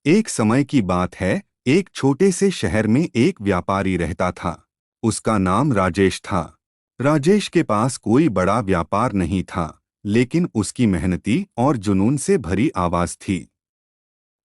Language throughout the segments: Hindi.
एक समय की बात है, एक छोटे से शहर में एक व्यापारी रहता था। उसका नाम राजेश था। राजेश के पास कोई बड़ा व्यापार नहीं था, लेकिन उसकी मेहनती और जुनून से भरी आवाज थी।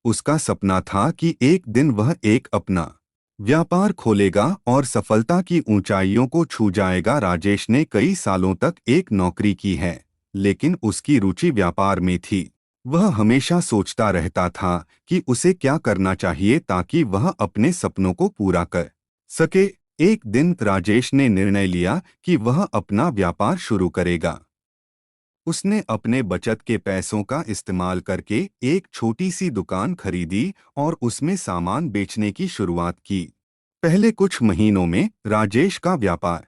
उसका सपना था कि एक दिन वह एक अपना व्यापार खोलेगा और सफलता की ऊंचाइयों को छू जाएगा। राजेश ने कई सालों तक एक नौकरी की है, लेकिन उसकी रुचि व्यापार में थी। वह हमेशा सोचता रहता था कि उसे क्या करना चाहिए ताकि वह अपने सपनों को पूरा कर सके। एक दिन राजेश ने निर्णय लिया कि वह अपना व्यापार शुरू करेगा। उसने अपने बचत के पैसों का इस्तेमाल करके एक छोटी सी दुकान खरीदी और उसमें सामान बेचने की शुरुआत की। पहले कुछ महीनों में राजेश का व्यापार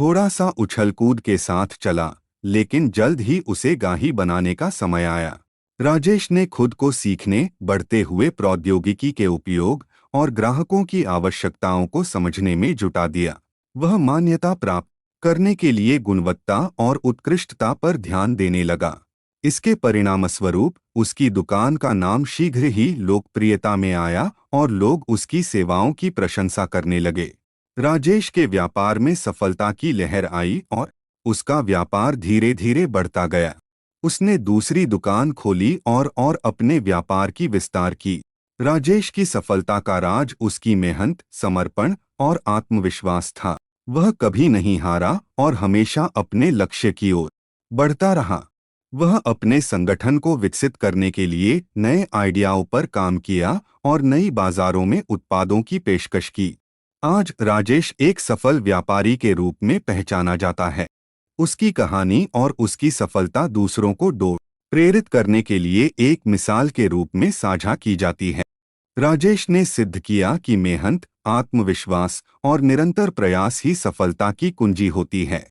थोड़ा सा उछल-कूद के साथ चला, लेकिन जल्द ही उसे गाही बनाने का समय आया। राजेश ने खुद को सीखने, बढ़ते हुए प्रौद्योगिकी के उपयोग और ग्राहकों की आवश्यकताओं को समझने में जुटा दिया। वह मान्यता प्राप्त करने के लिए गुणवत्ता और उत्कृष्टता पर ध्यान देने लगा। इसके परिणामस्वरूप उसकी दुकान का नाम शीघ्र ही लोकप्रियता में आया और लोग उसकी सेवाओं की प्रशंसा करने लगे। राजेश के व्यापार में सफलता की लहर आई और उसका व्यापार धीरे-धीरे बढ़ता गया। उसने दूसरी दुकान खोली और अपने व्यापार की विस्तार की। राजेश की सफलता का राज उसकी मेहनत, समर्पण और आत्मविश्वास था। वह कभी नहीं हारा और हमेशा अपने लक्ष्य की ओर बढ़ता रहा। वह अपने संगठन को विकसित करने के लिए नए आइडियाओं पर काम किया और नई बाजारों में उत्पादों की पेशकश की। आज राजेश एक सफल व्यापारी के रूप में पहचाना जाता है। उसकी कहानी और उसकी सफलता दूसरों को प्रेरित करने के लिए एक मिसाल के रूप में साझा की जाती है। राजेश ने सिद्ध किया कि मेहनत, आत्मविश्वास और निरंतर प्रयास ही सफलता की कुंजी होती है।